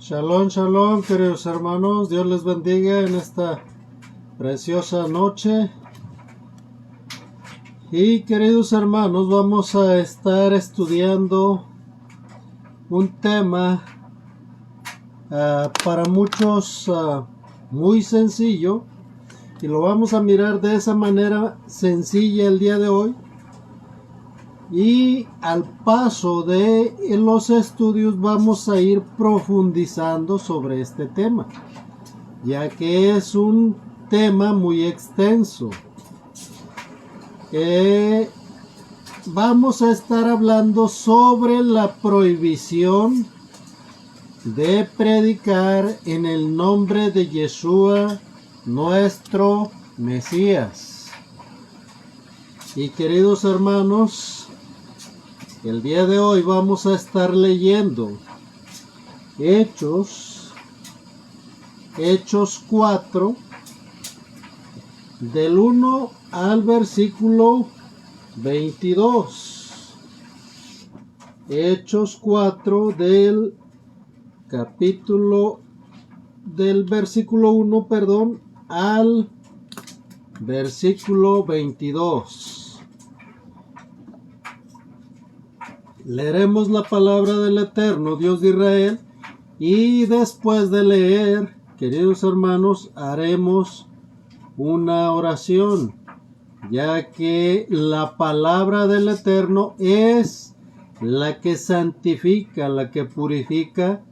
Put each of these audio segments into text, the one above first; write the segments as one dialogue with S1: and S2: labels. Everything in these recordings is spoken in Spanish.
S1: Shalom, shalom, queridos hermanos. Dios les bendiga en esta preciosa noche. Y queridos hermanos, vamos a estar estudiando un tema para muchos muy sencillo. Y lo vamos a mirar de esa manera sencilla el día de hoy. Y al paso de los estudios vamos a ir profundizando sobre este tema, ya que es un tema muy extenso. Vamos a estar hablando sobre la prohibición de predicar en el nombre de Yeshua, nuestro Mesías. Y queridos hermanos, el día de hoy vamos a estar leyendo Hechos 4, del 1 al versículo 22. Hechos 4 del versículo 1, al versículo 22. Leeremos la palabra del Eterno Dios de Israel y después de leer, queridos hermanos, haremos una oración, ya que la palabra del Eterno es la que santifica, la que purifica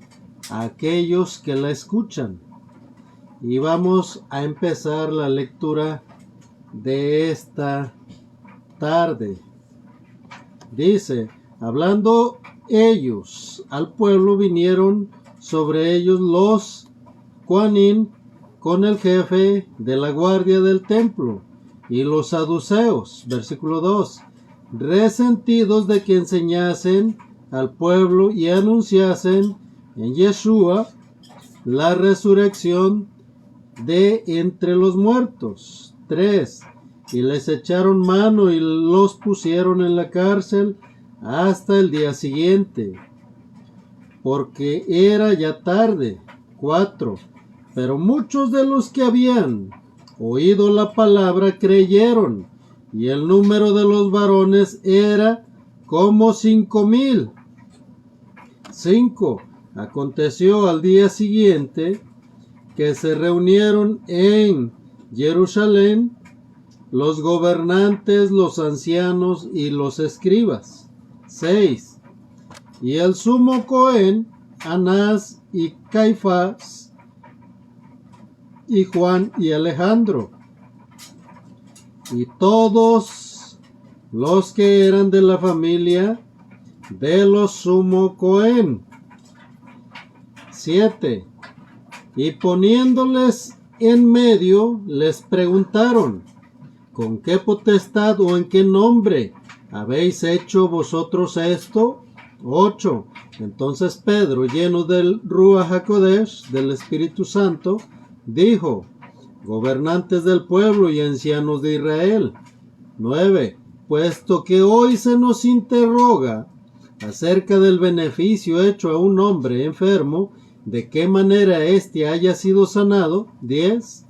S1: a aquellos que la escuchan. Y vamos a empezar la lectura de esta tarde. Dice: hablando ellos al pueblo, vinieron sobre ellos los Coanín con el jefe de la guardia del templo y los saduceos, versículo 2, resentidos de que enseñasen al pueblo y anunciasen en Yeshua la resurrección de entre los muertos. 3, y les echaron mano y los pusieron en la cárcel hasta el día siguiente, porque era ya tarde. 4, pero muchos de los que habían oído la palabra creyeron, y el número de los varones era como 5,000. 5, aconteció al día siguiente que se reunieron en Jerusalén los gobernantes, los ancianos y los escribas. 6, y el sumo Cohen, Anás y Caifás, y Juan y Alejandro, y todos los que eran de la familia de los sumo Cohen. 7, y poniéndoles en medio, les preguntaron: ¿con qué potestad o en qué nombre habéis hecho vosotros esto? 8, entonces Pedro, lleno del Ruach HaKodesh, del Espíritu Santo, dijo: gobernantes del pueblo y ancianos de Israel. 9, puesto que hoy se nos interroga acerca del beneficio hecho a un hombre enfermo, de qué manera éste haya sido sanado. 10,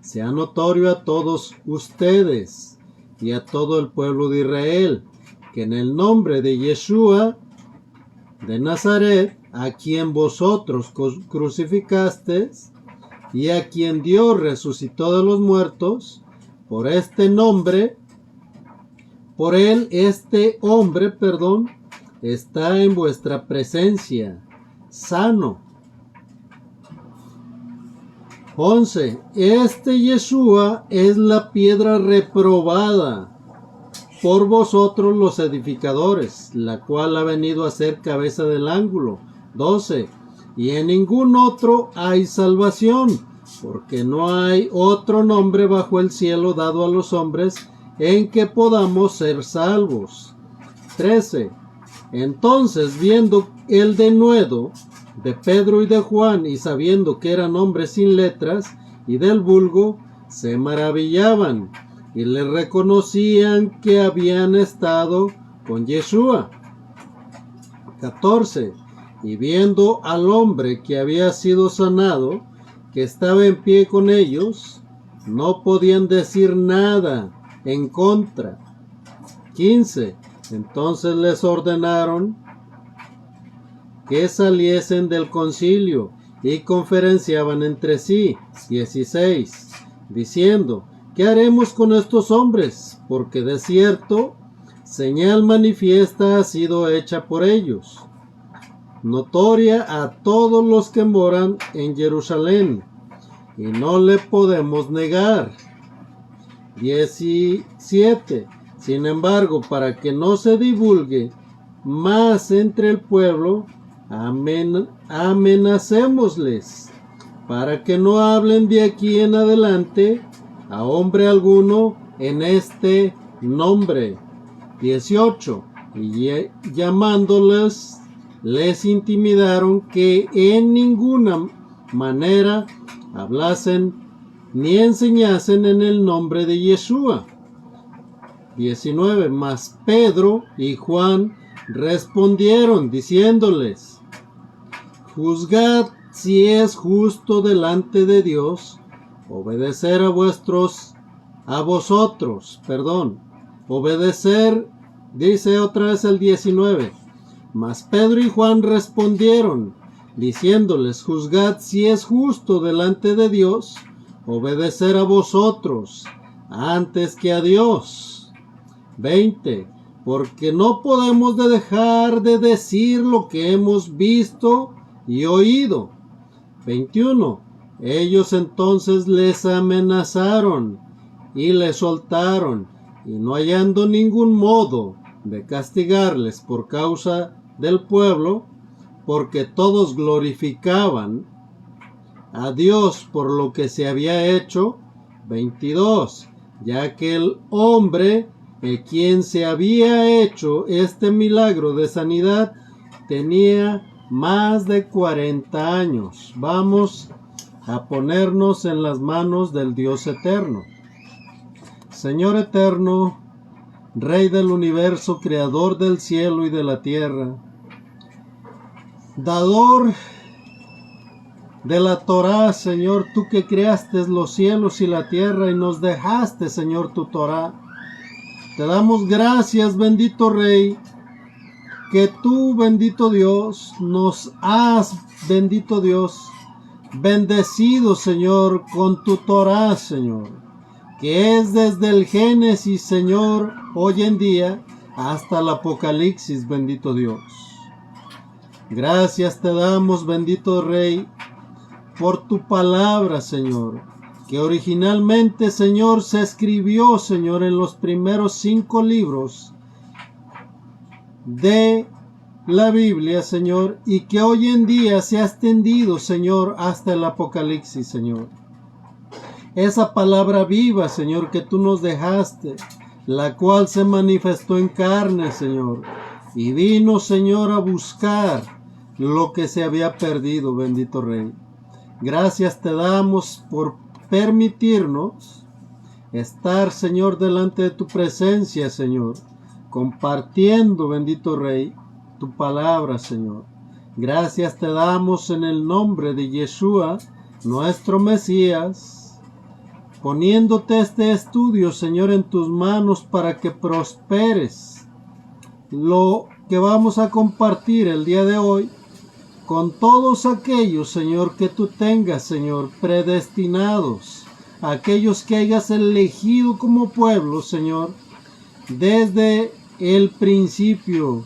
S1: sea notorio a todos ustedes y a todo el pueblo de Israel, que en el nombre de Yeshua de Nazaret, a quien vosotros crucificasteis y a quien Dios resucitó de los muertos, por este nombre, por él este hombre, está en vuestra presencia, sano. 11, este Yeshua es la piedra reprobada por vosotros los edificadores, la cual ha venido a ser cabeza del ángulo. 12, y en ningún otro hay salvación, porque no hay otro nombre bajo el cielo dado a los hombres en que podamos ser salvos. 13, entonces viendo el denuedo de Pedro y de Juan, y sabiendo que eran hombres sin letras y del vulgo, se maravillaban y le reconocían que habían estado con Yeshua. 14, Y viendo al hombre que había sido sanado, que estaba en pie con ellos, no podían decir nada en contra. 15. Entonces les ordenaron que saliesen del concilio y conferenciaban entre sí. 16. Diciendo: ¿qué haremos con estos hombres? Porque de cierto, señal manifiesta ha sido hecha por ellos, notoria a todos los que moran en Jerusalén, y no le podemos negar. 17. Sin embargo, para que no se divulgue más entre el pueblo, amenacémosles, para que no hablen de aquí en adelante a hombre alguno en este nombre. 18. Y llamándoles, les intimidaron que en ninguna manera hablasen ni enseñasen en el nombre de Yeshua. 19. Mas Pedro y Juan respondieron diciéndoles: juzgad si es justo delante de Dios obedecer obedecer, dice otra vez el 19. Mas Pedro y Juan respondieron diciéndoles: juzgad si es justo delante de Dios obedecer a vosotros antes que a Dios. 20. Porque no podemos dejar de decir lo que hemos visto y oído. 21. Ellos entonces les amenazaron y les soltaron, y no hallando ningún modo de castigarles por causa del pueblo, porque todos glorificaban a Dios por lo que se había hecho. 22. Ya que el hombre quien se había hecho este milagro de sanidad tenía más de 40 años. Vamos a ponernos en las manos del Dios eterno. Señor eterno, Rey del universo, Creador del cielo y de la tierra, Dador de la Torá, Señor, tú que creaste los cielos y la tierra y nos dejaste, Señor, tu Torá. Te damos gracias, bendito Rey, que tú, bendito Dios, nos has, bendito Dios, bendecido, Señor, con tu Torá, Señor, que es desde el Génesis, Señor, hoy en día, hasta el Apocalipsis, bendito Dios. Gracias te damos, bendito Rey, por tu palabra, Señor, que originalmente, Señor, se escribió, Señor, en los primeros 5 libros de la Biblia, Señor, y que hoy en día se ha extendido, Señor, hasta el Apocalipsis, Señor. Esa palabra viva, Señor, que tú nos dejaste, la cual se manifestó en carne, Señor, y vino, Señor, a buscar lo que se había perdido, bendito Rey. Gracias te damos por permitirnos estar, Señor, delante de tu presencia, Señor, compartiendo, bendito Rey, tu palabra, Señor. Gracias te damos en el nombre de Yeshua, nuestro Mesías, poniéndote este estudio, Señor, en tus manos para que prosperes lo que vamos a compartir el día de hoy con todos aquellos, Señor, que tú tengas, Señor, predestinados, aquellos que hayas elegido como pueblo, Señor, desde el principio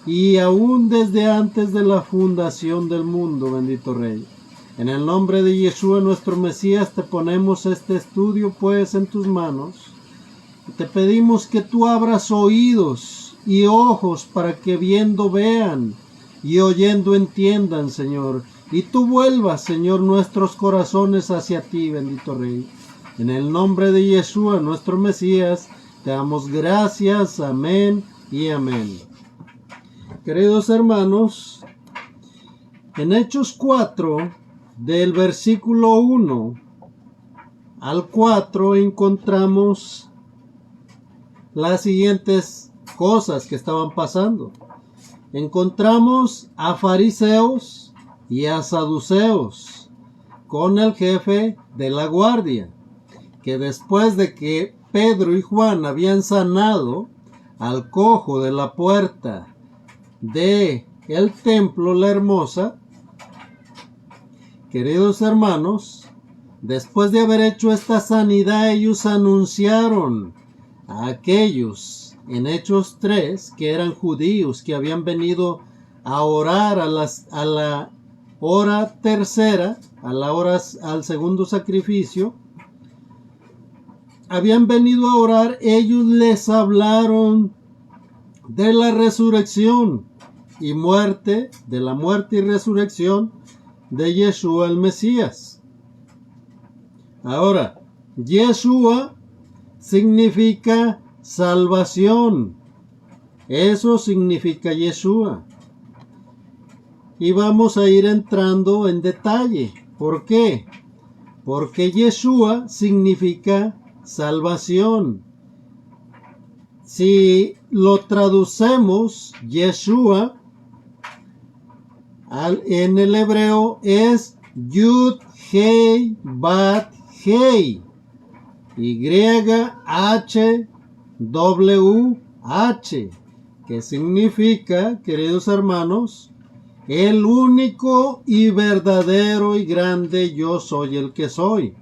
S1: y aún desde antes de la fundación del mundo, bendito Rey. En el nombre de Yeshua, nuestro Mesías, te ponemos este estudio, pues, en tus manos. Te pedimos que tú abras oídos y ojos para que viendo vean y oyendo entiendan, Señor. Y tú vuelvas, Señor, nuestros corazones hacia ti, bendito Rey. En el nombre de Yeshua, nuestro Mesías, te damos gracias. Amén y amén. Queridos hermanos, en Hechos 4, del versículo 1 al 4, encontramos las siguientes cosas que estaban pasando. encontramos a fariseos y a saduceos con el jefe de la guardia, que después de que Pedro y Juan habían sanado al cojo de la puerta de el templo La Hermosa, queridos hermanos, después de haber hecho esta sanidad, ellos anunciaron a aquellos en Hechos 3, que eran judíos, que habían venido a orar a la hora tercera, al segundo sacrificio, habían venido a orar. Ellos les hablaron de la resurrección y muerte, de la muerte y resurrección de Yeshua el Mesías. Ahora, Yeshua significa salvación. Eso significa Yeshua. Y vamos a ir entrando en detalle. ¿Por qué? Porque Yeshua significa salvación. Si lo traducemos, Yeshua en el hebreo es Yud Hei Bat Hei, YHWH, que significa, queridos hermanos, el único y verdadero y grande yo soy el que soy.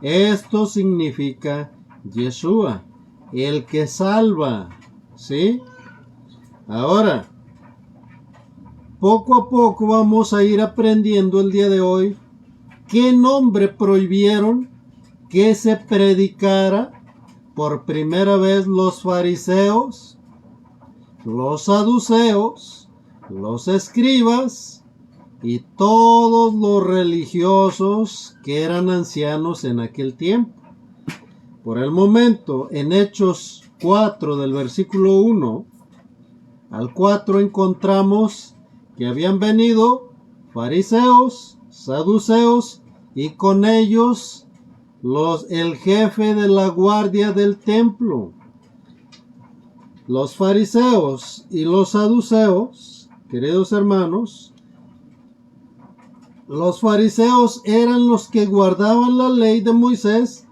S1: Esto significa Yeshua, el que salva, ¿sí? Ahora, poco a poco vamos a ir aprendiendo el día de hoy qué nombre prohibieron que se predicara por primera vez los fariseos, los saduceos, los escribas y todos los religiosos que eran ancianos en aquel tiempo. Por el momento, en Hechos 4 del versículo 1 al 4 encontramos que habían venido fariseos, saduceos y con ellos el jefe de la guardia del templo. Los fariseos y los saduceos, queridos hermanos, los fariseos eran los que guardaban la ley de Moisés,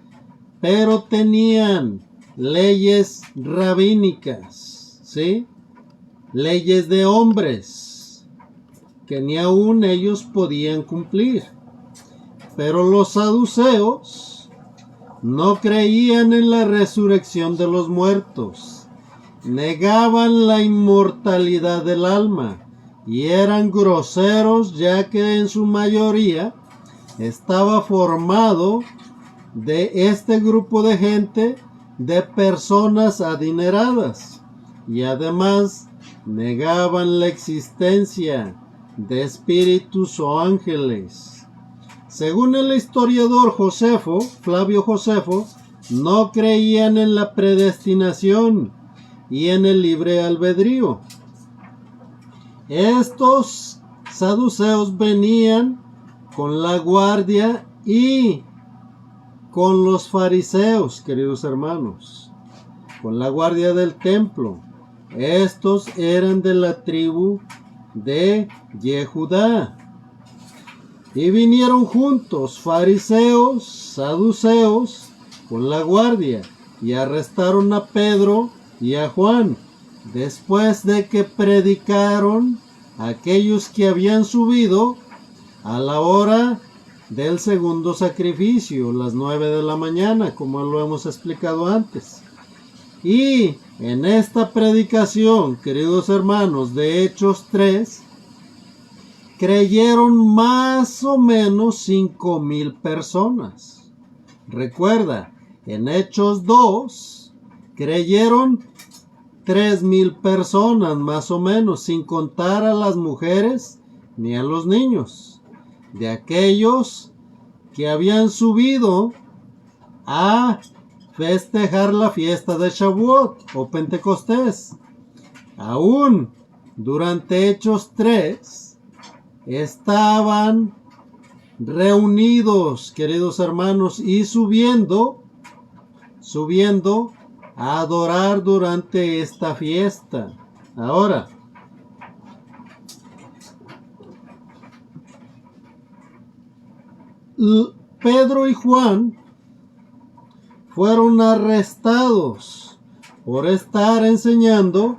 S1: pero tenían leyes rabínicas, ¿sí? Leyes de hombres que ni aún ellos podían cumplir. Pero los saduceos no creían en la resurrección de los muertos, negaban la inmortalidad del alma y eran groseros, ya que en su mayoría estaba formado de este grupo de gente de personas adineradas, y además negaban la existencia de espíritus o ángeles. Según el historiador Flavio Josefo, no creían en la predestinación y en el libre albedrío. Estos saduceos venían con la guardia y con los fariseos, queridos hermanos, con la guardia del templo. Estos eran de la tribu de Yehudá. Y vinieron juntos fariseos, saduceos, con la guardia, y arrestaron a Pedro y a Juan, después de que predicaron a aquellos que habían subido a la hora del segundo sacrificio, las 9 de la mañana, como lo hemos explicado antes. Y en esta predicación, queridos hermanos, de Hechos 3, creyeron más o menos 5,000 personas. Recuerda, en Hechos 2 creyeron 3,000 personas más o menos, sin contar a las mujeres ni a los niños, de aquellos que habían subido a festejar la fiesta de Shavuot o Pentecostés. Aún durante Hechos 3 estaban reunidos, queridos hermanos, y subiendo a adorar durante esta fiesta. Ahora, Pedro y Juan fueron arrestados por estar enseñando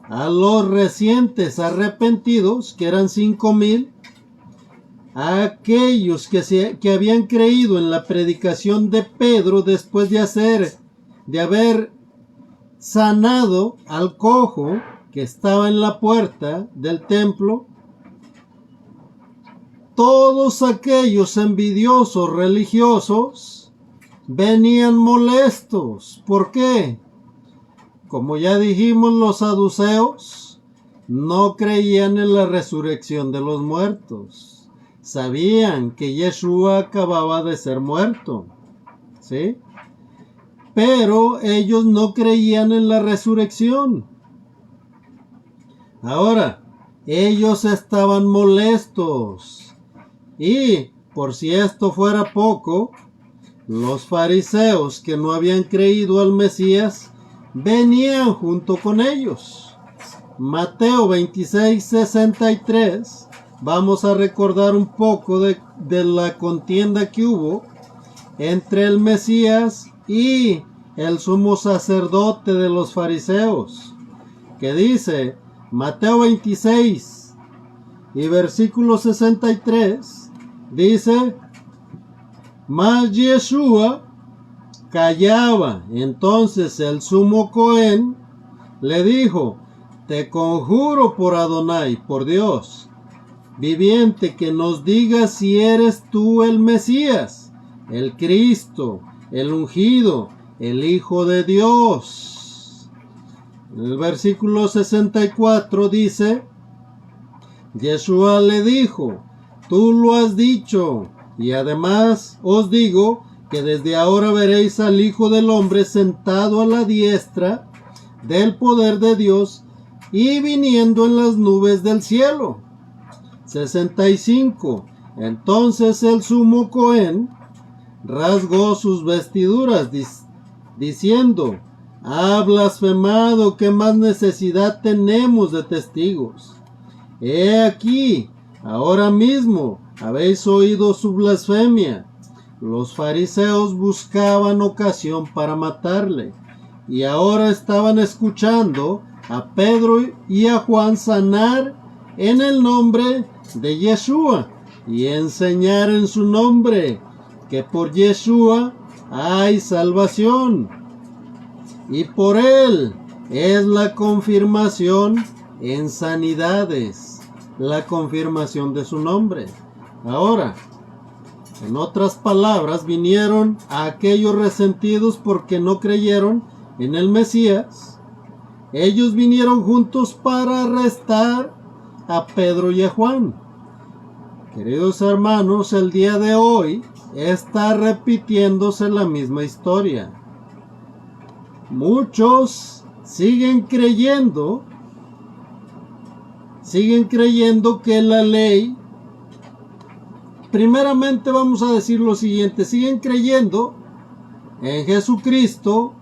S1: a los recientes arrepentidos, que eran 5,000, a aquellos que habían creído en la predicación de Pedro después de haber sanado al cojo que estaba en la puerta del templo. Todos aquellos envidiosos religiosos venían molestos. ¿Por qué? Como ya dijimos, los saduceos no creían en la resurrección de los muertos. Sabían que Yeshua acababa de ser muerto, ¿sí? Pero ellos no creían en la resurrección. Ahora, ellos estaban molestos. Y, por si esto fuera poco, los fariseos que no habían creído al Mesías venían junto con ellos. Mateo 26:63. Vamos a recordar un poco de la contienda que hubo entre el Mesías y el sumo sacerdote de los fariseos, que dice, Mateo 26 y versículo 63, dice, mas Yeshua callaba. Entonces el sumo Cohen le dijo, te conjuro por Adonai, por Dios viviente, que nos digas si eres tú el Mesías, el Cristo, el ungido, el Hijo de Dios. En el versículo 64 dice, Yeshua le dijo, tú lo has dicho, y además os digo que desde ahora veréis al Hijo del Hombre sentado a la diestra del poder de Dios y viniendo en las nubes del cielo. 65. Entonces el sumo Cohen rasgó sus vestiduras diciendo, ha blasfemado, ¿qué más necesidad tenemos de testigos? He aquí, ahora mismo habéis oído su blasfemia. Los fariseos buscaban ocasión para matarle, y ahora estaban escuchando a Pedro y a Juan sanar en el nombre de Yeshua y enseñar en su nombre que por Yeshua hay salvación, y por él es la confirmación en sanidades, la confirmación de su nombre. Ahora, en otras palabras, vinieron a aquellos resentidos porque no creyeron en el Mesías. Ellos vinieron juntos para arrestar a Pedro y a Juan. Queridos hermanos, el día de hoy está repitiéndose la misma historia. Muchos siguen creyendo que la ley, primeramente vamos a decir lo siguiente, siguen creyendo en Jesucristo,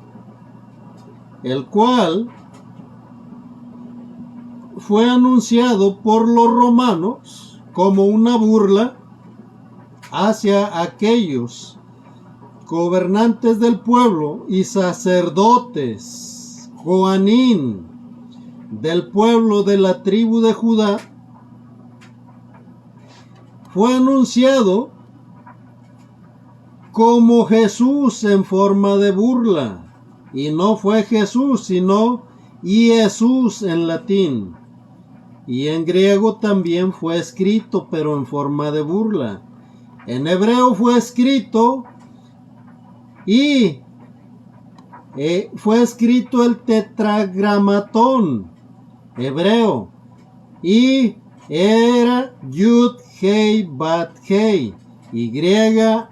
S1: el cual fue anunciado por los romanos como una burla hacia aquellos gobernantes del pueblo y sacerdotes, Joanín, del pueblo de la tribu de Judá. Fue anunciado como Jesús en forma de burla, y no fue Jesús, sino Jesús en latín. Y en griego también fue escrito, pero en forma de burla. En hebreo fue escrito y fue escrito el tetragramatón hebreo y era Yud Hei Bat Hei YHWH,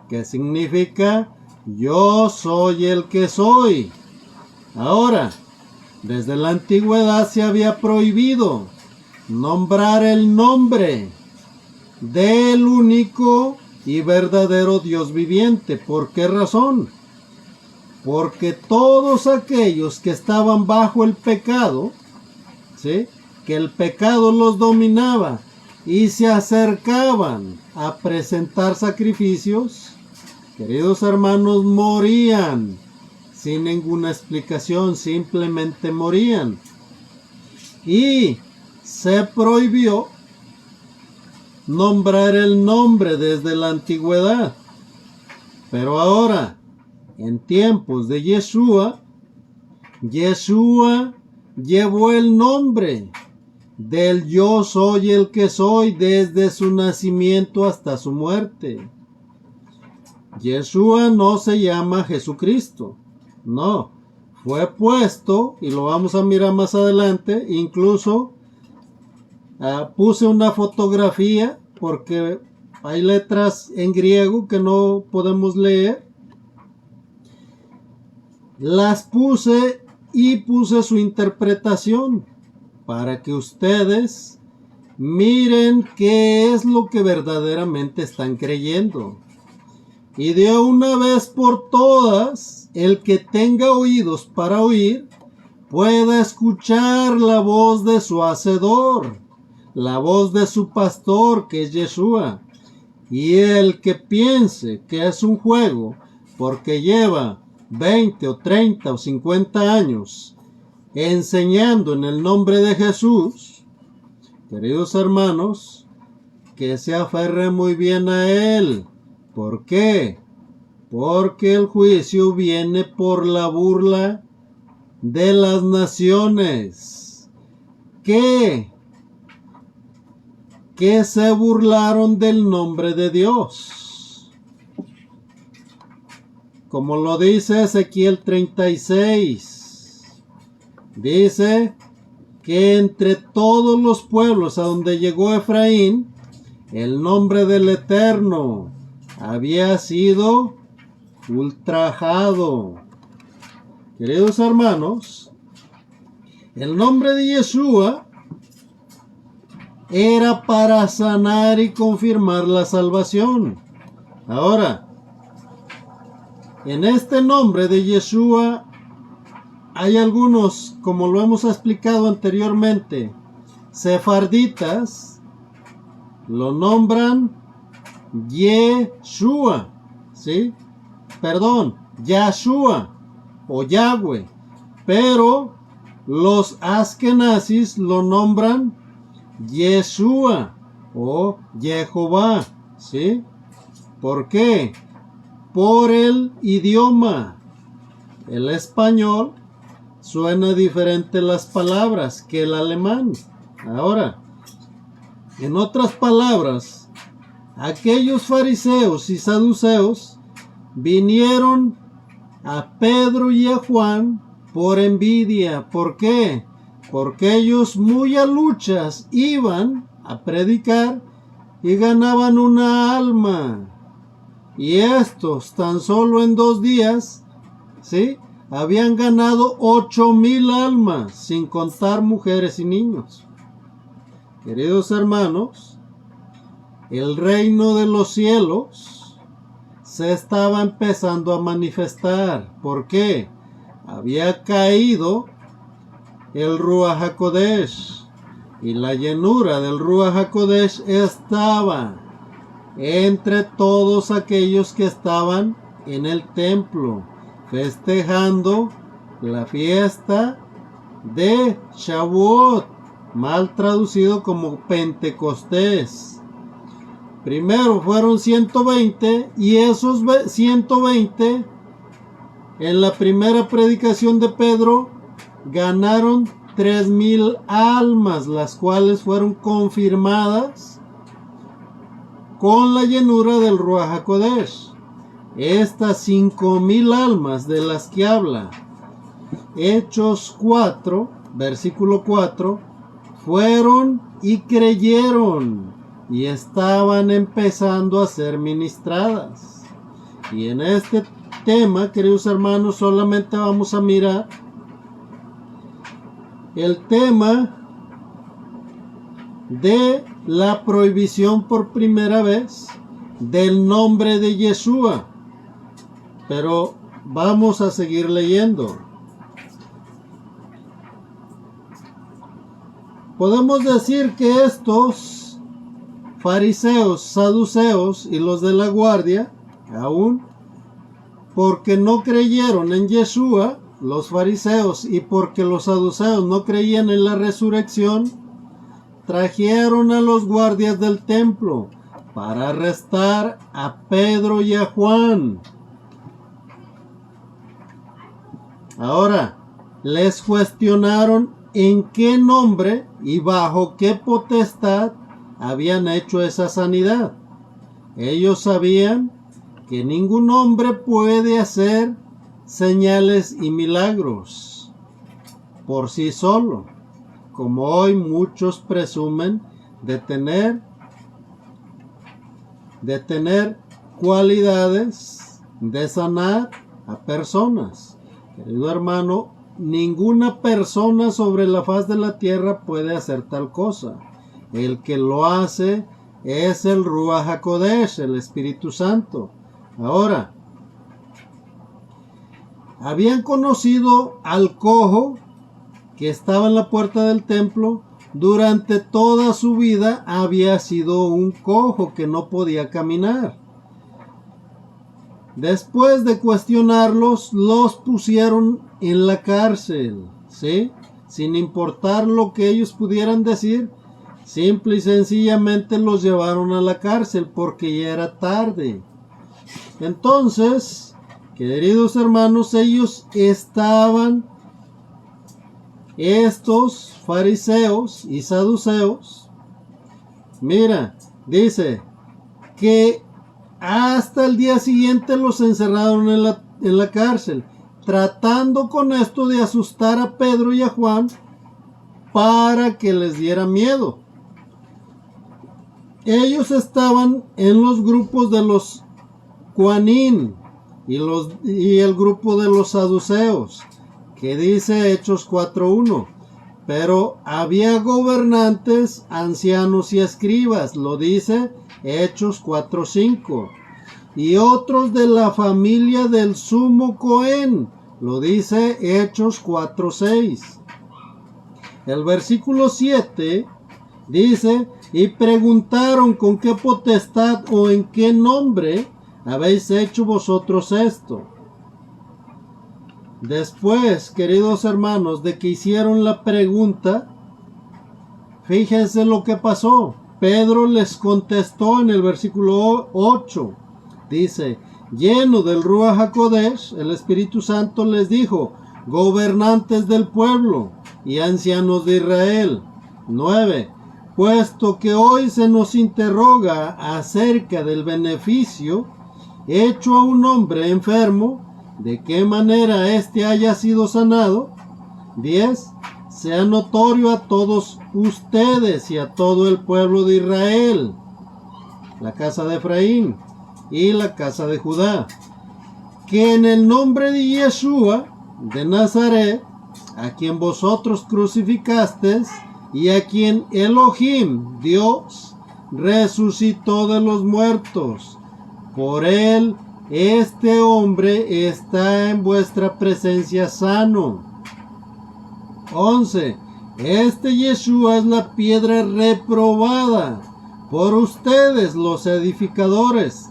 S1: que significa yo soy el que soy. Ahora, desde la antigüedad se había prohibido nombrar el nombre del único y verdadero Dios viviente. ¿Por qué razón? Porque todos aquellos que estaban bajo el pecado, ¿sí?, que el pecado los dominaba, y se acercaban a presentar sacrificios, queridos hermanos, morían sin ninguna explicación, simplemente morían. Y se prohibió nombrar el nombre desde la antigüedad. Pero ahora, en tiempos de Yeshua, Yeshua llevó el nombre del yo soy el que soy desde su nacimiento hasta su muerte. Yeshua no se llama Jesucristo, no, fue puesto, y lo vamos a mirar más adelante, incluso puse una fotografía porque hay letras en griego que no podemos leer. Las puse y puse su interpretación para que ustedes miren qué es lo que verdaderamente están creyendo. Y de una vez por todas, el que tenga oídos para oír, pueda escuchar la voz de su hacedor, la voz de su pastor, que es Yeshua. Y el que piense que es un juego, porque lleva 20 o 30 o 50 años enseñando en el nombre de Jesús, queridos hermanos, que se aferre muy bien a él. ¿Por qué? Porque el juicio viene por la burla de las naciones que se burlaron del nombre de Dios. Como lo dice Ezequiel 36, dice que entre todos los pueblos a donde llegó Efraín, el nombre del Eterno había sido ultrajado. Queridos hermanos, el nombre de Yeshua era para sanar y confirmar la salvación. Ahora, en este nombre de Yeshua hay algunos, como lo hemos explicado anteriormente, sefarditas, lo nombran Yeshua, ¿sí? Perdón, Yahshua o Yahweh, pero los askenazis lo nombran Yeshua o Jehová, ¿sí? ¿Por qué? Por el idioma. El español suena diferente las palabras que el alemán. Ahora, en otras palabras, aquellos fariseos y saduceos vinieron a Pedro y a Juan por envidia. ¿Por qué? Porque ellos muy a luchas iban a predicar y ganaban una alma. Y estos tan solo en 2 días, ¿sí?, habían ganado 8,000 almas, sin contar mujeres y niños. Queridos hermanos, el reino de los cielos se estaba empezando a manifestar. ¿Por qué? Había caído el Ruach HaKodesh, y la llenura del Ruach HaKodesh estaba entre todos aquellos que estaban en el templo festejando la fiesta de Shavuot, mal traducido como Pentecostés. Primero fueron 120, y esos 120 en la primera predicación de Pedro ganaron 3,000 almas, las cuales fueron confirmadas con la llenura del Ruach HaKodesh. Estas 5,000 almas de las que habla Hechos 4, versículo 4, fueron y creyeron y estaban empezando a ser ministradas. Y en este tema, queridos hermanos, solamente vamos a mirar el tema de la prohibición por primera vez del nombre de Yeshua. Pero vamos a seguir leyendo. Podemos decir que estos fariseos, saduceos y los de la guardia, aún, porque no creyeron en Yeshua, los fariseos, y porque los saduceos no creían en la resurrección, trajeron a los guardias del templo para arrestar a Pedro y a Juan. Ahora, les cuestionaron en qué nombre y bajo qué potestad habían hecho esa sanidad. Ellos sabían que ningún hombre puede hacer señales y milagros por sí solo, como hoy muchos presumen de tener cualidades de sanar a personas. Querido hermano, ninguna persona sobre la faz de la tierra puede hacer tal cosa. El que lo hace es el Ruach HaKodesh, el Espíritu Santo. Ahora, habían conocido al cojo que estaba en la puerta del templo. Durante toda su vida había sido un cojo que no podía caminar. Después de cuestionarlos, los pusieron en la cárcel, ¿sí? Sin importar lo que ellos pudieran decir, simple y sencillamente los llevaron a la cárcel porque ya era tarde. Entonces, queridos hermanos, estos fariseos y saduceos, mira, dice que hasta el día siguiente los encerraron en la cárcel, tratando con esto de asustar a Pedro y a Juan para que les diera miedo. Ellos estaban en los grupos de los Juanín y el grupo de los saduceos, que dice Hechos 4:1. Pero había gobernantes, ancianos y escribas, lo dice Hechos 4:5. Y otros de la familia del sumo Cohen, lo dice Hechos 4:6. El versículo 7 dice, y preguntaron con qué potestad o en qué nombre habéis hecho vosotros esto. Después, queridos hermanos, de que hicieron la pregunta, fíjense lo que pasó. Pedro les contestó en el versículo 8. Dice, lleno del Ruach HaKodesh, el Espíritu Santo les dijo, gobernantes del pueblo y ancianos de Israel. 9. Puesto que hoy se nos interroga acerca del beneficio hecho a un hombre enfermo, de qué manera éste haya sido sanado. 10. Sea notorio a todos ustedes y a todo el pueblo de Israel, la casa de Efraín y la casa de Judá, que en el nombre de Yeshua de Nazaret, a quien vosotros crucificasteis y a quien Elohim, Dios, resucitó de los muertos, por él este hombre está en vuestra presencia sano. 11. Este Yeshua es la piedra reprobada por ustedes los edificadores,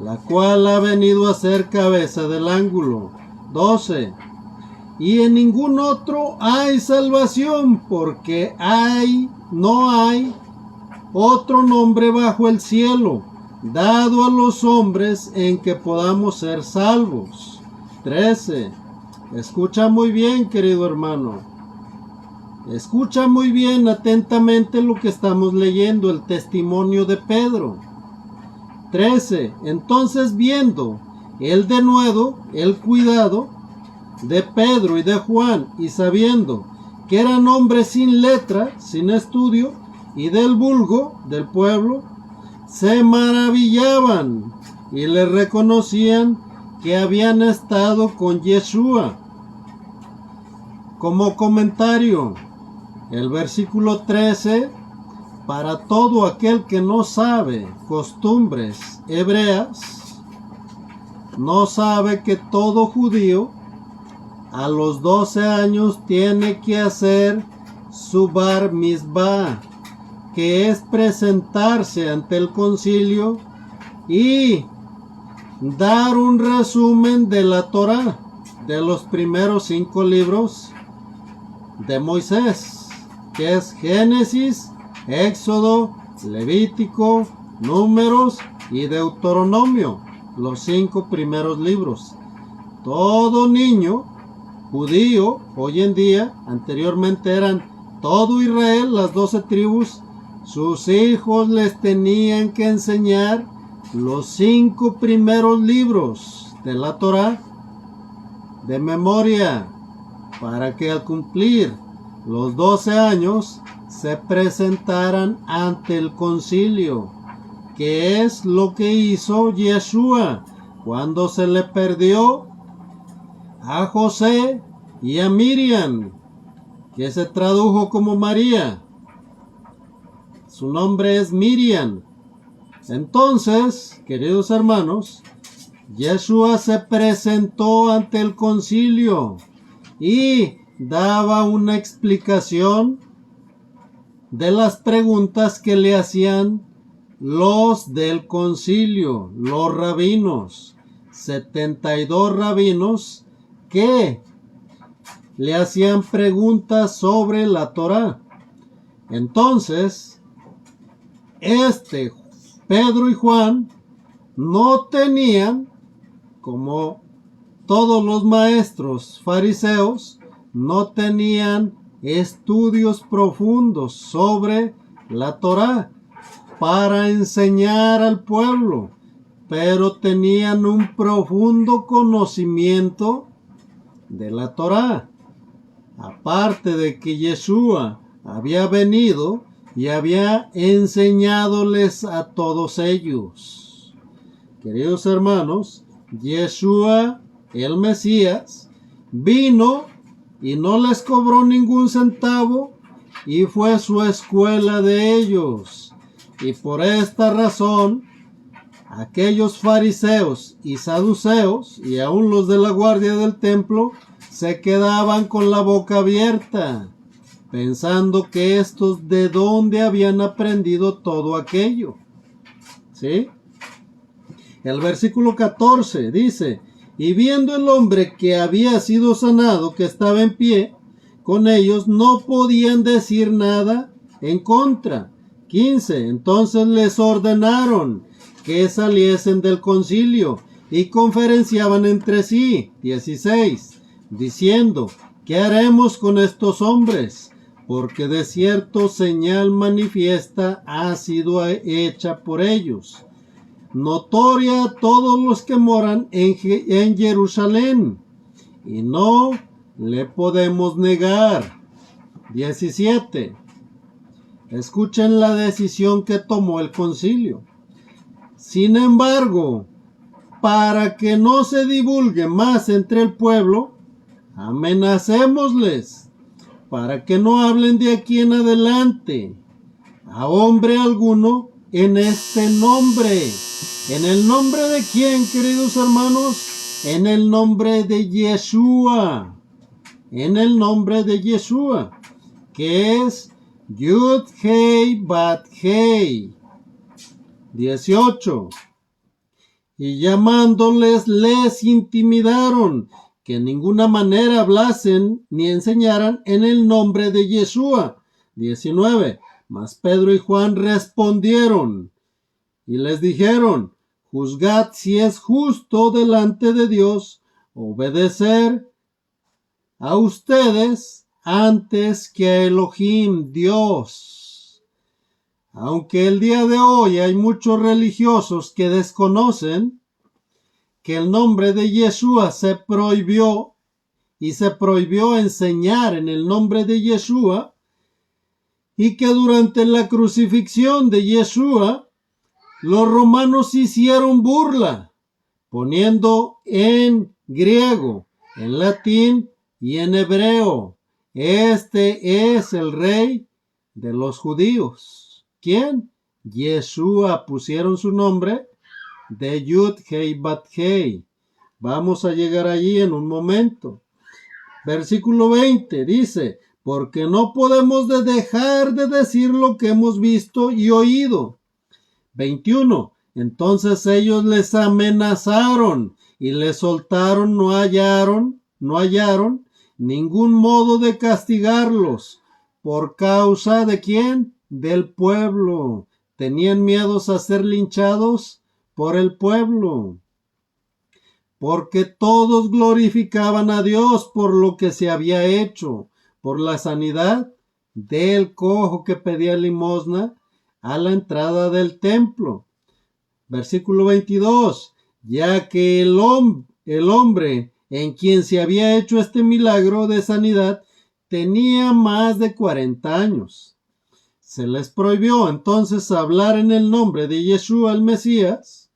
S1: la cual ha venido a ser cabeza del ángulo. 12. Y en ningún otro hay salvación, porque no hay otro nombre bajo el cielo dado a los hombres en que podamos ser salvos. 13. Escucha muy bien, querido hermano. Escucha muy bien atentamente lo que estamos leyendo, el testimonio de Pedro. 13. Entonces, viendo el denuedo, el cuidado de Pedro y de Juan, y sabiendo que eran hombres sin letra, sin estudio, y del vulgo, del pueblo, se maravillaban y le reconocían que habían estado con Yeshua. Como comentario, el versículo 13, para todo aquel que no sabe costumbres hebreas, no sabe que todo judío a los 12 años tiene que hacer su bar mitzvah, que es presentarse ante el concilio y dar un resumen de la Torá, de los primeros 5 libros de Moisés, que es Génesis, Éxodo, Levítico, Números y Deuteronomio, los 5 primeros libros. Todo niño judío, hoy en día, anteriormente eran todo Israel, las 12 tribus, sus hijos les tenían que enseñar los 5 primeros libros de la Torá de memoria, para que al cumplir los 12 años se presentaran ante el concilio, que es lo que hizo Yeshua cuando se le perdió a José y a Miriam, que se tradujo como María. Su nombre es Miriam. Entonces, queridos hermanos, Yeshua se presentó ante el concilio y daba una explicación de las preguntas que le hacían los del concilio, los rabinos, 72 rabinos que le hacían preguntas sobre la Torá. Entonces, Pedro y Juan no tenían, como todos los maestros fariseos, no tenían estudios profundos sobre la Torá para enseñar al pueblo, pero tenían un profundo conocimiento de la Torá. Aparte de que Yeshua había venido y había enseñadoles a todos ellos. Queridos hermanos, Yeshua, el Mesías, vino y no les cobró ningún centavo y fue su escuela de ellos. Y por esta razón, aquellos fariseos y saduceos, y aún los de la guardia del templo, se quedaban con la boca abierta, pensando que estos de dónde habían aprendido todo aquello. ¿Sí? El versículo 14 dice: y viendo el hombre que había sido sanado, que estaba en pie con ellos, no podían decir nada en contra. 15. Entonces les ordenaron que saliesen del concilio y conferenciaban entre sí. 16. Diciendo: ¿qué haremos con estos hombres? Porque de cierto señal manifiesta ha sido hecha por ellos, notoria a todos los que moran en Jerusalén, y no le podemos negar. 17. Escuchen la decisión que tomó el concilio. Sin embargo, para que no se divulgue más entre el pueblo, amenacémosles, para que no hablen de aquí en adelante a hombre alguno en este nombre. ¿En el nombre de quién, queridos hermanos? En el nombre de Yeshua. En el nombre de Yeshua, que es Yud Hei Bat Hei. 18. Y llamándoles les intimidaron, que en ninguna manera hablasen ni enseñaran en el nombre de Yeshua. 19. Mas Pedro y Juan respondieron y les dijeron: juzgad si es justo delante de Dios obedecer a ustedes antes que a Elohim, Dios. Aunque el día de hoy hay muchos religiosos que desconocen que el nombre de Yeshua se prohibió y se prohibió enseñar en el nombre de Yeshua, y que durante la crucifixión de Yeshua los romanos hicieron burla, poniendo en griego, en latín y en hebreo: este es el rey de los judíos. ¿Quién? Yeshua. Pusieron su nombre de Yud Hei Bat Hei. Vamos a llegar allí en un momento. Versículo 20 dice: porque no podemos dejar de decir lo que hemos visto y oído. 21. Entonces ellos les amenazaron y les soltaron, no hallaron ningún modo de castigarlos. ¿Por causa de quién? Del pueblo. Tenían miedos a ser linchados por el pueblo. Porque todos glorificaban a Dios por lo que se había hecho, por la sanidad del cojo que pedía limosna a la entrada del templo. Versículo 22. Ya que el hombre en quien se había hecho este milagro de sanidad tenía más de 40 años. Se les prohibió entonces hablar en el nombre de Yeshua el Mesías.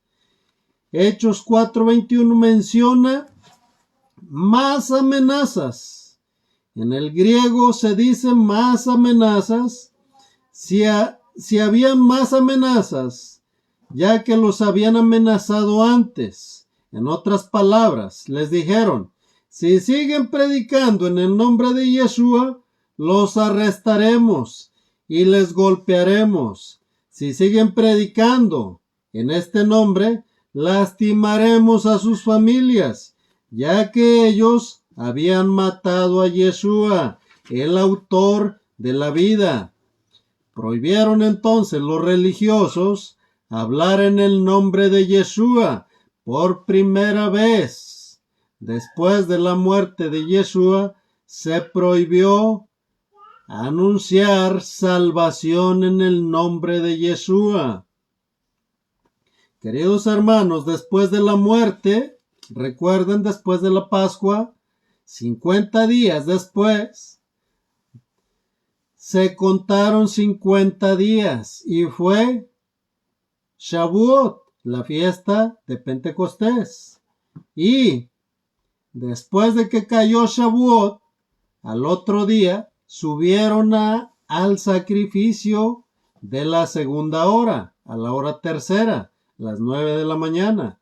S1: Hechos 4:21 menciona más amenazas. En el griego se dice más amenazas. Si habían más amenazas, ya que los habían amenazado antes. En otras palabras, les dijeron, si siguen predicando en el nombre de Yeshua, los arrestaremos y les golpearemos. Si siguen predicando en este nombre, lastimaremos a sus familias, ya que ellos habían matado a Yeshua, el autor de la vida. Prohibieron entonces los religiosos hablar en el nombre de Yeshua por primera vez. Después de la muerte de Yeshua, se prohibió anunciar salvación en el nombre de Yeshua. Queridos hermanos, después de la muerte, recuerden, después de la Pascua, 50 días después, se contaron 50 días y fue Shavuot, la fiesta de Pentecostés. Y después de que cayó Shavuot, al otro día subieron al sacrificio de la segunda hora, a la hora tercera, las 9 de la mañana.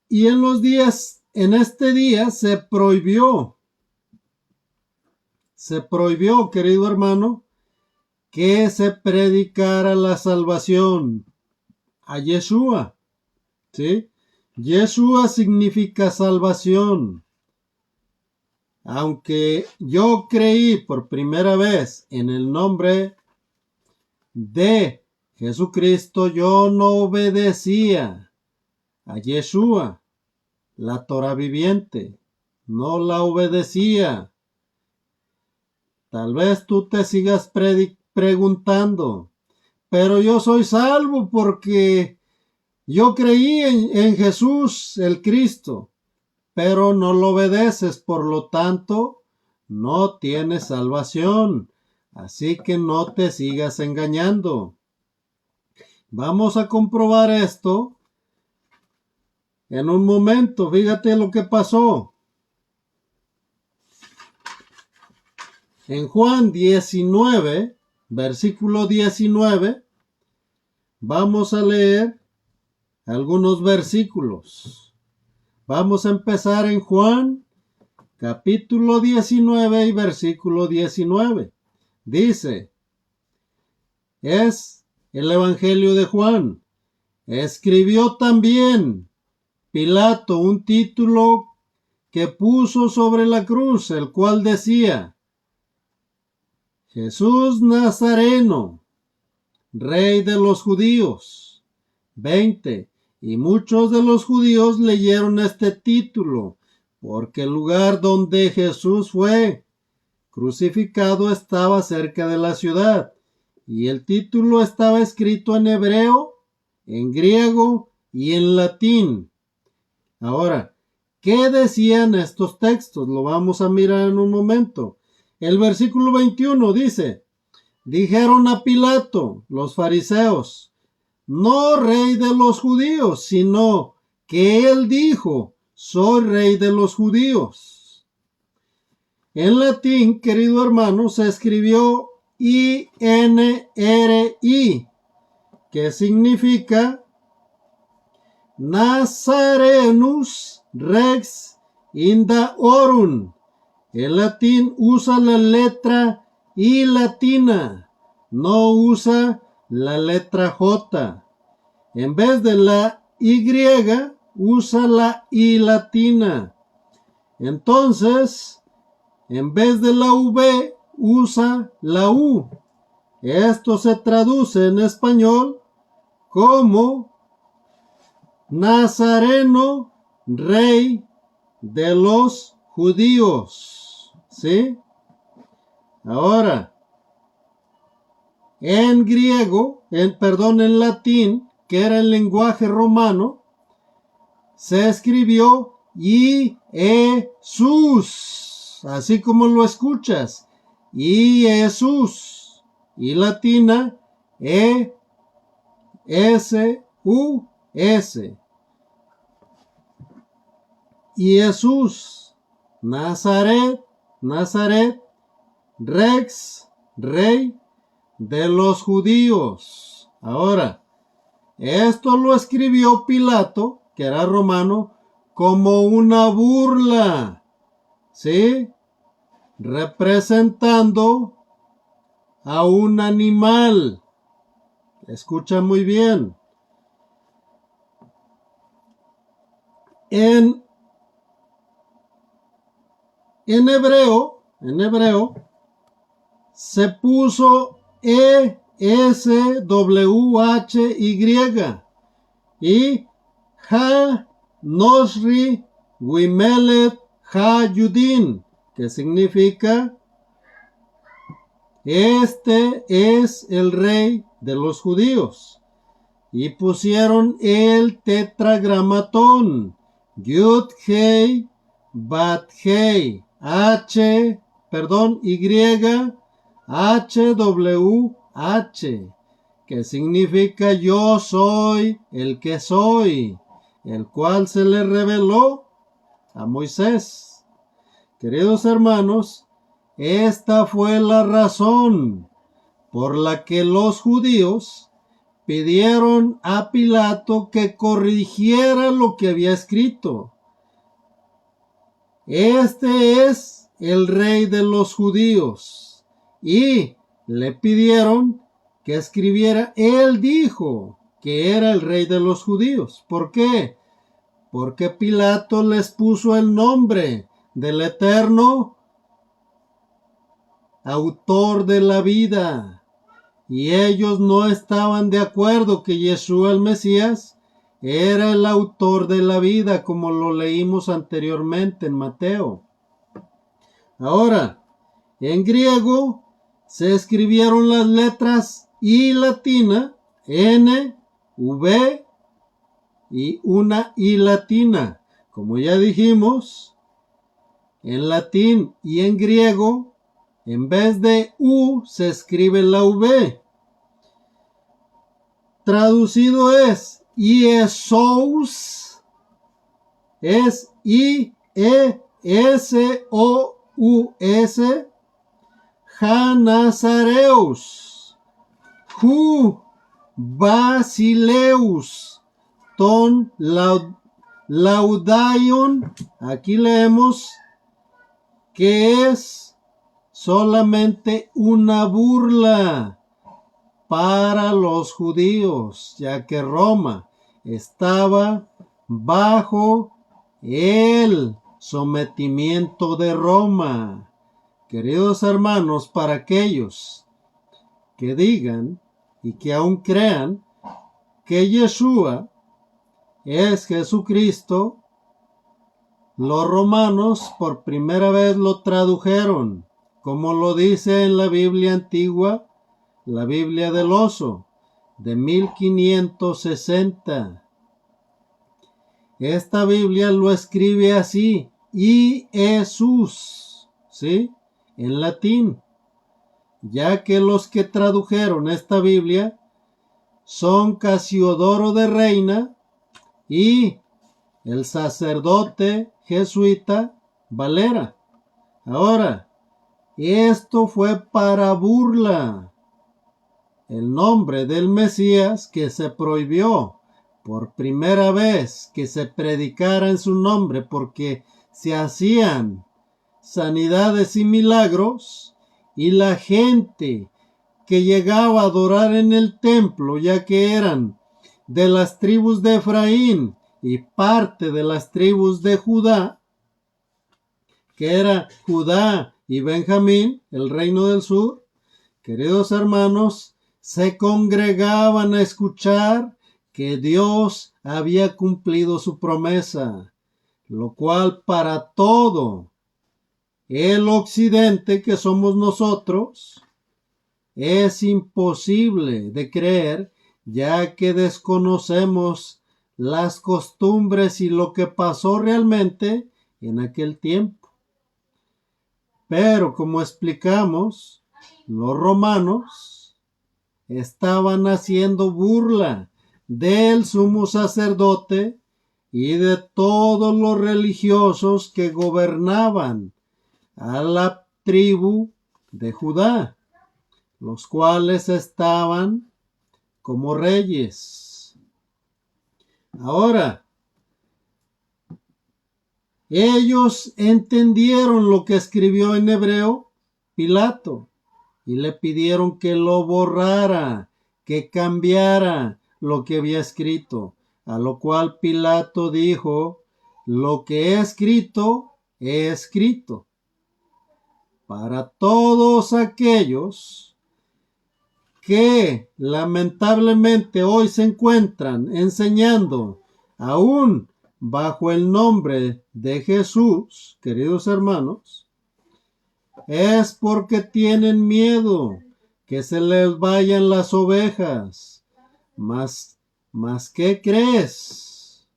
S1: Y en este día se prohibió, querido hermano, que se predicara la salvación a Yeshua. ¿Sí? Yeshua significa salvación. Aunque yo creí por primera vez en el nombre de Jesucristo, yo no obedecía a Yeshua, la Torah viviente. No la obedecía. Tal vez tú te sigas preguntando, pero yo soy salvo porque yo creí en Jesús, el Cristo, pero no lo obedeces, por lo tanto, no tienes salvación. Así que no te sigas engañando. Vamos a comprobar esto en un momento. Fíjate lo que pasó. En Juan 19, versículo 19, vamos a leer algunos versículos. Vamos a empezar en Juan, capítulo 19 y versículo 19. Dice, es el Evangelio de Juan. Escribió también Pilato un título que puso sobre la cruz, el cual decía, Jesús Nazareno, Rey de los judíos. 20. Y muchos de los judíos leyeron este título, porque el lugar donde Jesús fue crucificado estaba cerca de la ciudad, y el título estaba escrito en hebreo, en griego y en latín. Ahora, ¿qué decían estos textos? Lo vamos a mirar en un momento. El versículo 21 dice, dijeron a Pilato, los fariseos, no rey de los judíos, sino que él dijo, soy rey de los judíos. En latín, querido hermano, se escribió INRI, que significa Nazarenus Rex Indaorum, El latín usa la letra I latina, no usa la letra J. En vez de la Y, usa la I latina. Entonces, en vez de la V, usa la U. Esto se traduce en español como Nazareno, rey de los judíos. ¿Sí? Ahora, en griego, en latín, que era el lenguaje romano, se escribió Jesús, así como lo escuchas, Jesús, y latina E-S-U-S, Jesús, Nazaret, Rex, rey de los judíos. Ahora, esto lo escribió Pilato, que era romano, como una burla, ¿sí? Representando a un animal. Escucha muy bien. En hebreo, se puso ESWHY y Ha Nosri Wimelet Ha Yudin, que significa este es el rey de los judíos. Y pusieron el tetragramatón Yud Hei Bat Hei YHWH, que significa yo soy el que soy, el cual se le reveló a Moisés. Queridos hermanos, esta fue la razón por la que los judíos pidieron a Pilato que corrigiera lo que había escrito. Este es el rey de los judíos. Y le pidieron que escribiera, él dijo que era el rey de los judíos. ¿Por qué? Porque Pilato les puso el nombre del eterno autor de la vida. Y ellos no estaban de acuerdo que Yeshua el Mesías era el autor de la vida, como lo leímos anteriormente en Mateo. Ahora, en griego se escribieron las letras I latina, N, V y una I latina. Como ya dijimos, en latín y en griego, en vez de U se escribe la V. Traducido es Jesús, es I-E-S-O-U-S, Nazareus, Ju Basileus, Ton Laudaion. Aquí leemos que es solamente una burla para los judíos, ya que Roma estaba bajo el sometimiento de Roma. Queridos hermanos, para aquellos que digan y que aún crean que Yeshua es Jesucristo, los romanos por primera vez lo tradujeron, como lo dice en la Biblia antigua, la Biblia del oso, de 1560. Esta Biblia lo escribe así, y Jesús, ¿sí? En latín, ya que los que tradujeron esta Biblia son Casiodoro de Reina y el sacerdote jesuita Valera. Ahora, esto fue para burla. El nombre del Mesías que se prohibió por primera vez que se predicara en su nombre porque se hacían sanidades y milagros, y la gente que llegaba a adorar en el templo, ya que eran de las tribus de Efraín y parte de las tribus de Judá, que era Judá y Benjamín, el reino del sur, queridos hermanos, se congregaban a escuchar que Dios había cumplido su promesa, lo cual para todo el occidente que somos nosotros es imposible de creer, ya que desconocemos las costumbres y lo que pasó realmente en aquel tiempo. Pero como explicamos, los romanos estaban haciendo burla del sumo sacerdote y de todos los religiosos que gobernaban a la tribu de Judá, los cuales estaban como reyes. Ahora, ellos entendieron lo que escribió en hebreo Pilato y le pidieron que lo borrara, que cambiara lo que había escrito, a lo cual Pilato dijo: lo que he escrito, he escrito. Para todos aquellos que lamentablemente hoy se encuentran enseñando aún bajo el nombre de Jesús, queridos hermanos, es porque tienen miedo que se les vayan las ovejas. Mas ¿qué crees?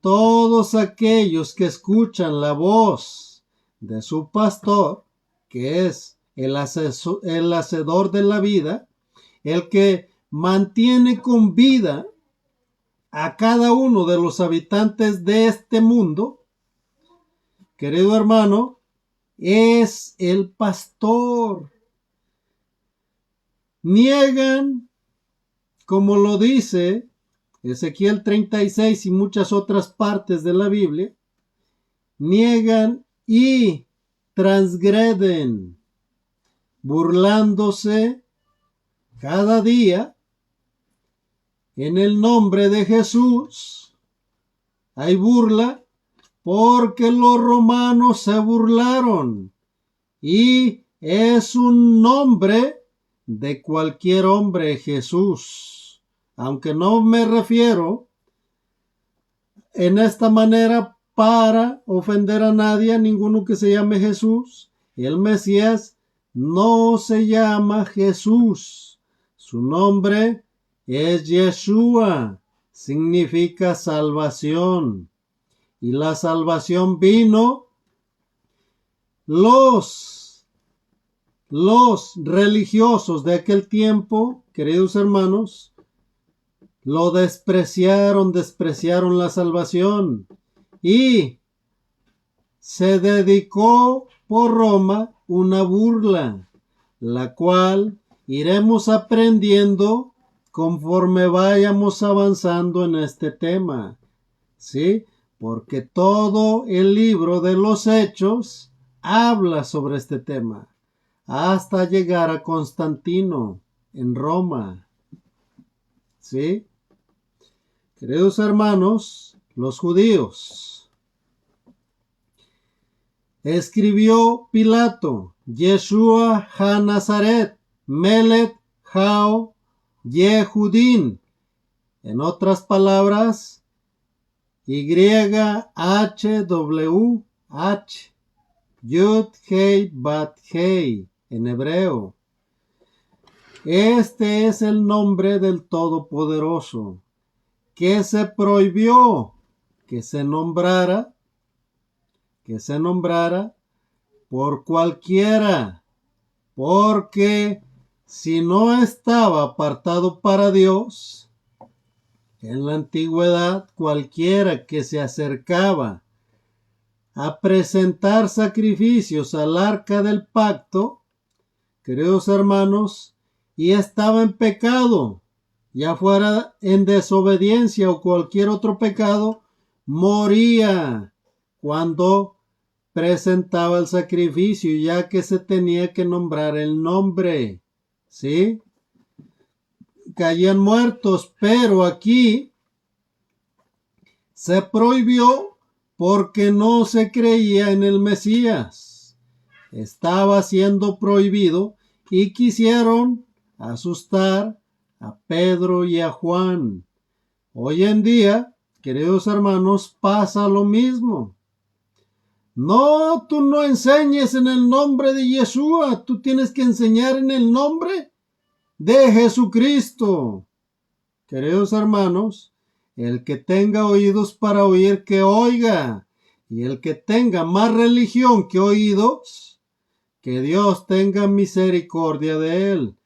S1: Todos aquellos que escuchan la voz de su pastor, que es el hacedor de la vida, el que mantiene con vida a cada uno de los habitantes de este mundo, querido hermano, es el pastor. Niegan, como lo dice Ezequiel 36 y muchas otras partes de la Biblia, niegan y transgreden, burlándose cada día en el nombre de Jesús. Hay burla porque los romanos se burlaron, y es un nombre de cualquier hombre, Jesús. Aunque no me refiero en esta manera para ofender a nadie, a ninguno que se llame Jesús. El Mesías no se llama Jesús. Su nombre es Yeshua. Significa salvación. Y la salvación vino. Los religiosos de aquel tiempo, queridos hermanos, lo despreciaron la salvación, y se dedicó por Roma una burla, la cual iremos aprendiendo conforme vayamos avanzando en este tema, ¿sí? Porque todo el libro de los Hechos habla sobre este tema, hasta llegar a Constantino en Roma, ¿sí? Queridos hermanos, los judíos. Escribió Pilato: Yeshua ha Nazaret, Melet Hao Yehudín. En otras palabras, YHWH, Yud Hei Bat Hei, en hebreo. Este es el nombre del Todopoderoso, que se prohibió que se nombrara por cualquiera, porque si no estaba apartado para Dios, en la antigüedad cualquiera que se acercaba a presentar sacrificios al arca del pacto, queridos hermanos, y estaba en pecado, ya fuera en desobediencia o cualquier otro pecado, moría cuando presentaba el sacrificio, ya que se tenía que nombrar el nombre, ¿sí? Caían muertos, pero aquí se prohibió porque no se creía en el Mesías. Estaba siendo prohibido y quisieron asustar a Pedro y a Juan. Hoy en día, queridos hermanos, pasa lo mismo. No, tú no enseñes en el nombre de Yeshua, tú tienes que enseñar en el nombre de Jesucristo. Queridos hermanos, el que tenga oídos para oír, que oiga. Y el que tenga más religión que oídos, que Dios tenga misericordia de él.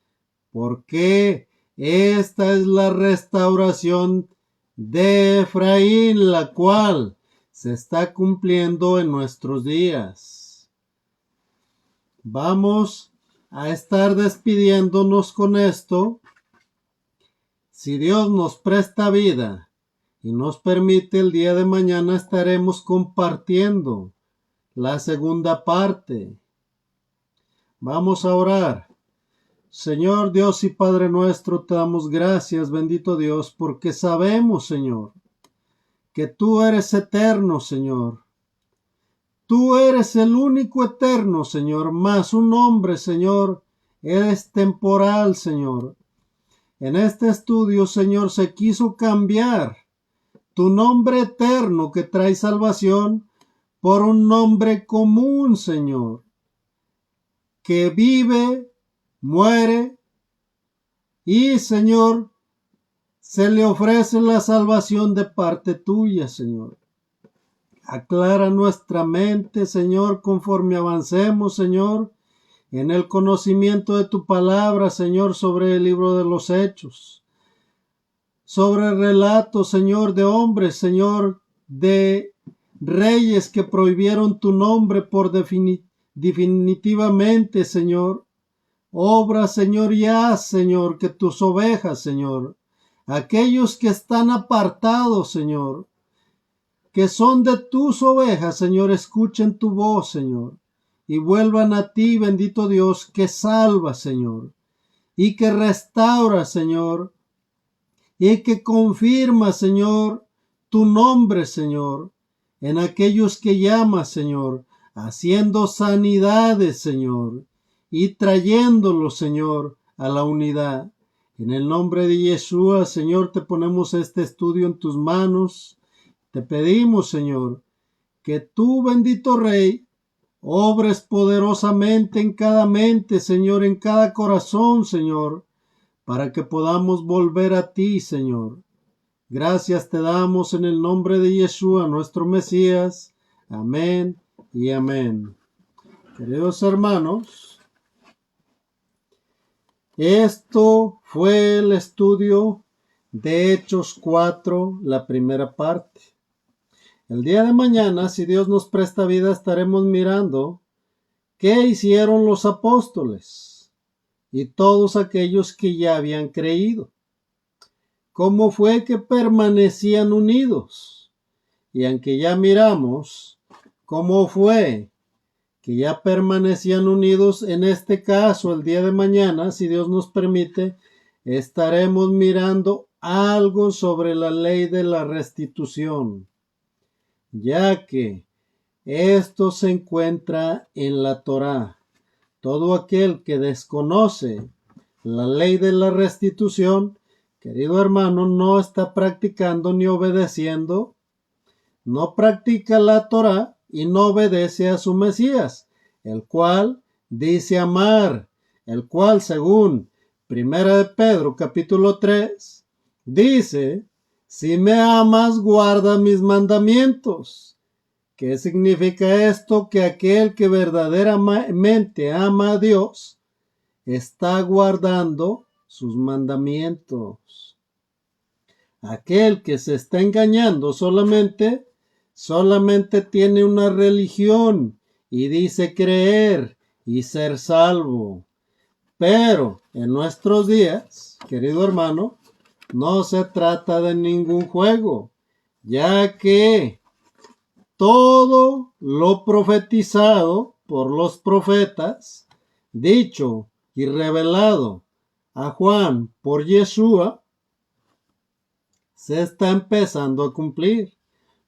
S1: Porque esta es la restauración de Efraín, la cual se está cumpliendo en nuestros días. Vamos a estar despidiéndonos con esto. Si Dios nos presta vida y nos permite, el día de mañana estaremos compartiendo la segunda parte. Vamos a orar. Señor Dios y Padre nuestro, te damos gracias, bendito Dios, porque sabemos, Señor, que tú eres eterno, Señor. Tú eres el único eterno, Señor, más un hombre, Señor, eres temporal, Señor. En este estudio, Señor, se quiso cambiar tu nombre eterno que trae salvación por un nombre común, Señor, que vive, muere y, Señor, se le ofrece la salvación de parte tuya, Señor. Aclara nuestra mente, Señor, conforme avancemos, Señor, en el conocimiento de tu palabra, Señor, sobre el libro de los Hechos, sobre el relato, Señor, de hombres, Señor, de reyes que prohibieron tu nombre por definitivamente, Señor. Obra, Señor, y haz, Señor, que tus ovejas, Señor, aquellos que están apartados, Señor, que son de tus ovejas, Señor, escuchen tu voz, Señor, y vuelvan a ti, bendito Dios, que salva, Señor, y que restaura, Señor, y que confirma, Señor, tu nombre, Señor, en aquellos que llamas, Señor, haciendo sanidades, Señor, y trayéndolos, Señor, a la unidad. En el nombre de Yeshua, Señor, te ponemos este estudio en tus manos. Te pedimos, Señor, que tú, bendito Rey, obres poderosamente en cada mente, Señor, en cada corazón, Señor, para que podamos volver a ti, Señor. Gracias te damos en el nombre de Yeshua, nuestro Mesías. Amén y amén. Queridos hermanos, esto fue el estudio de Hechos 4, la primera parte. El día de mañana, si Dios nos presta vida, estaremos mirando qué hicieron los apóstoles y todos aquellos que ya habían creído. Cómo fue que permanecían unidos. Y aunque ya miramos cómo fue que ya permanecían unidos, en este caso, el día de mañana, si Dios nos permite, estaremos mirando algo sobre la ley de la restitución, ya que esto se encuentra en la Torá. Todo aquel que desconoce la ley de la restitución, querido hermano, no está practicando ni obedeciendo, no practica la Torá y no obedece a su Mesías, el cual dice amar, el cual según 1 de Pedro capítulo 3 dice: si me amas, guarda mis mandamientos. ¿Qué significa esto? Que aquel que verdaderamente ama a Dios está guardando sus mandamientos. Aquel que se está engañando solamente tiene una religión y dice creer y ser salvo. Pero en nuestros días, querido hermano, no se trata de ningún juego, ya que todo lo profetizado por los profetas, dicho y revelado a Juan por Yeshua, se está empezando a cumplir.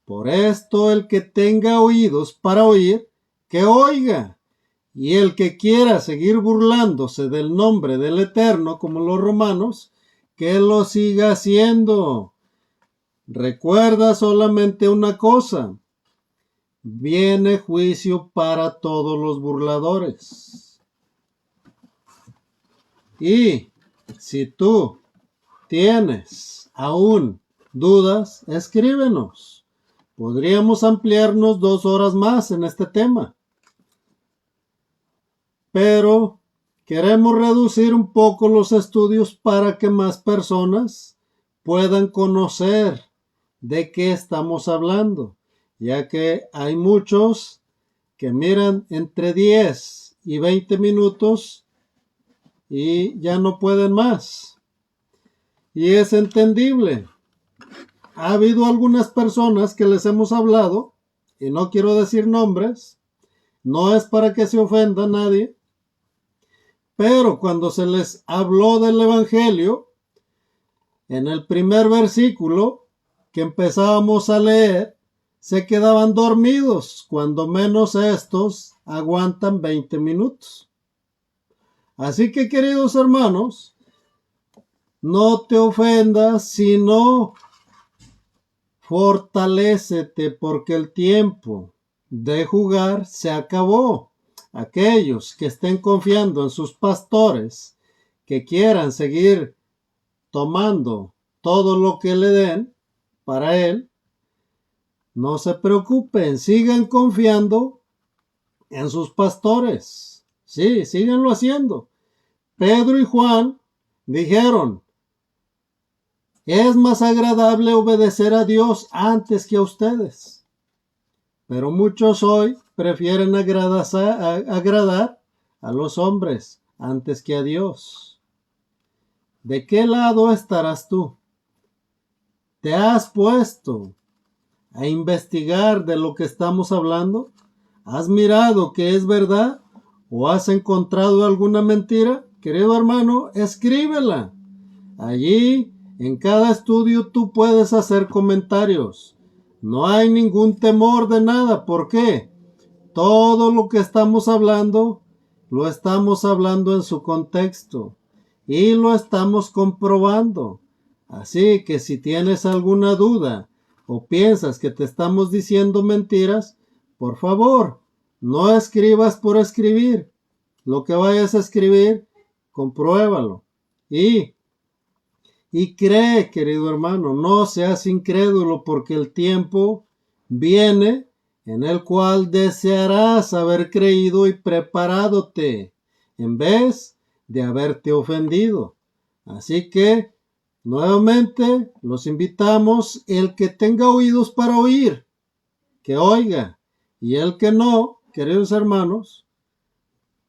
S1: Por esto el que tenga oídos para oír, que oiga. Y el que quiera seguir burlándose del nombre del Eterno, como los romanos, que lo siga haciendo. Recuerda solamente una cosa: viene juicio para todos los burladores. Y si tú tienes aún dudas, escríbenos. Podríamos ampliarnos 2 horas más en este tema. Pero queremos reducir un poco los estudios para que más personas puedan conocer de qué estamos hablando, ya que hay muchos que miran entre 10 y 20 minutos y ya no pueden más. Y es entendible. Ha habido algunas personas que les hemos hablado, y no quiero decir nombres, no es para que se ofenda a nadie, pero cuando se les habló del Evangelio, en el primer versículo que empezábamos a leer, se quedaban dormidos, cuando menos estos aguantan 20 minutos. Así que, queridos hermanos, no te ofendas, sino fortalécete, porque el tiempo de jugar se acabó. Aquellos que estén confiando en sus pastores, que quieran seguir tomando todo lo que le den para él, no se preocupen, sigan confiando en sus pastores. Sí, síganlo haciendo. Pedro y Juan dijeron: es más agradable obedecer a Dios antes que a ustedes. Pero muchos hoy prefieren agradar a los hombres antes que a Dios. ¿De qué lado estarás tú? ¿Te has puesto a investigar de lo que estamos hablando? ¿Has mirado que es verdad o has encontrado alguna mentira? Querido hermano, escríbela. Allí, en cada estudio, tú puedes hacer comentarios. No hay ningún temor de nada. ¿Por qué? Todo lo que estamos hablando, lo estamos hablando en su contexto y lo estamos comprobando. Así que si tienes alguna duda o piensas que te estamos diciendo mentiras, por favor, no escribas por escribir. Lo que vayas a escribir, compruébalo. Y cree, querido hermano, no seas incrédulo, porque el tiempo viene en el cual desearás haber creído y preparadote, en vez de haberte ofendido. Así que, nuevamente, los invitamos: el que tenga oídos para oír, que oiga, y el que no, queridos hermanos,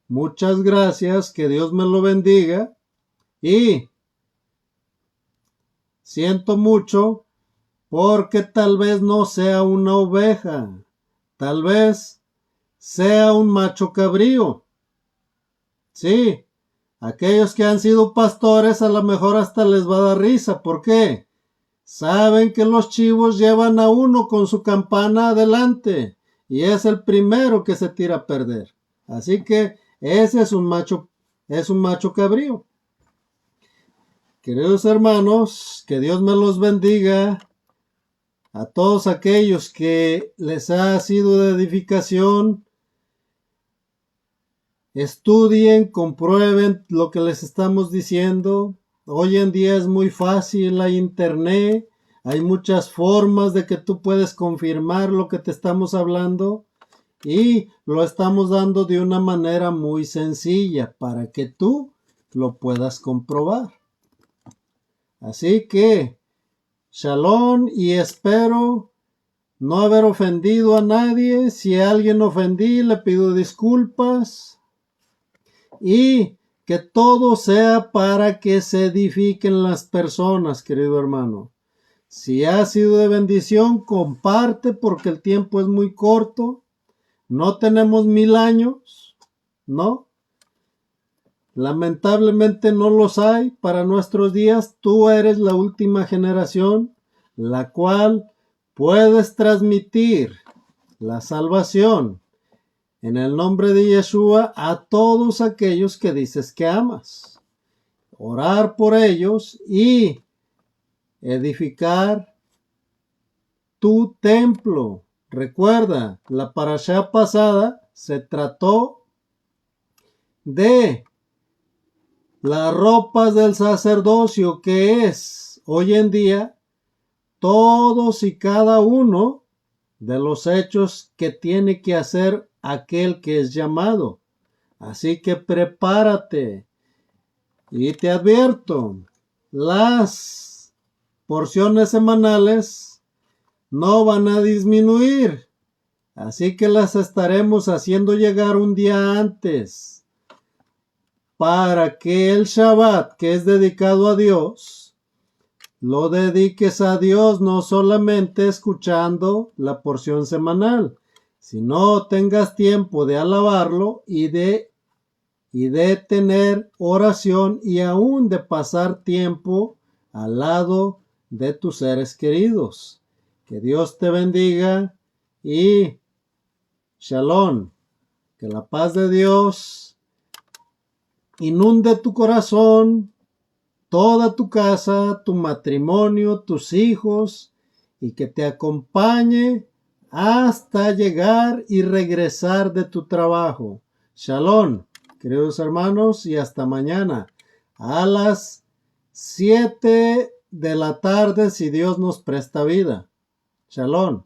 S1: muchas gracias, que Dios me lo bendiga, y siento mucho porque tal vez no sea una oveja, tal vez sea un macho cabrío. Sí, aquellos que han sido pastores a lo mejor hasta les va a dar risa. ¿Por qué? Saben que los chivos llevan a uno con su campana adelante y es el primero que se tira a perder. Así que ese es un macho cabrío. Queridos hermanos, que Dios me los bendiga. A todos aquellos que les ha sido de edificación, estudien, comprueben lo que les estamos diciendo. Hoy en día es muy fácil, hay internet, hay muchas formas de que tú puedes confirmar lo que te estamos hablando, y lo estamos dando de una manera muy sencilla para que tú lo puedas comprobar. Así que, shalom, y espero no haber ofendido a nadie. Si a alguien ofendí, le pido disculpas. Y que todo sea para que se edifiquen las personas, querido hermano. Si ha sido de bendición, comparte porque el tiempo es muy corto. No tenemos 1000 años, ¿no? Lamentablemente no los hay para nuestros días. Tú eres la última generación, la cual puedes transmitir la salvación en el nombre de Yeshua a todos aquellos que dices que amas. Orar por ellos y edificar tu templo. Recuerda, la parashá pasada se trató de las ropas del sacerdocio, que es hoy en día todos y cada uno de los hechos que tiene que hacer aquel que es llamado. Así que prepárate. Y te advierto, las porciones semanales no van a disminuir. Así que las estaremos haciendo llegar un día antes para que el Shabbat, que es dedicado a Dios, lo dediques a Dios no solamente escuchando la porción semanal, sino tengas tiempo de alabarlo y de tener oración y aún de pasar tiempo al lado de tus seres queridos. Que Dios te bendiga y Shalom. Que la paz de Dios inunde tu corazón, toda tu casa, tu matrimonio, tus hijos, y que te acompañe hasta llegar y regresar de tu trabajo. Shalom, queridos hermanos, y hasta mañana a las 7 de la tarde, si Dios nos presta vida. Shalom.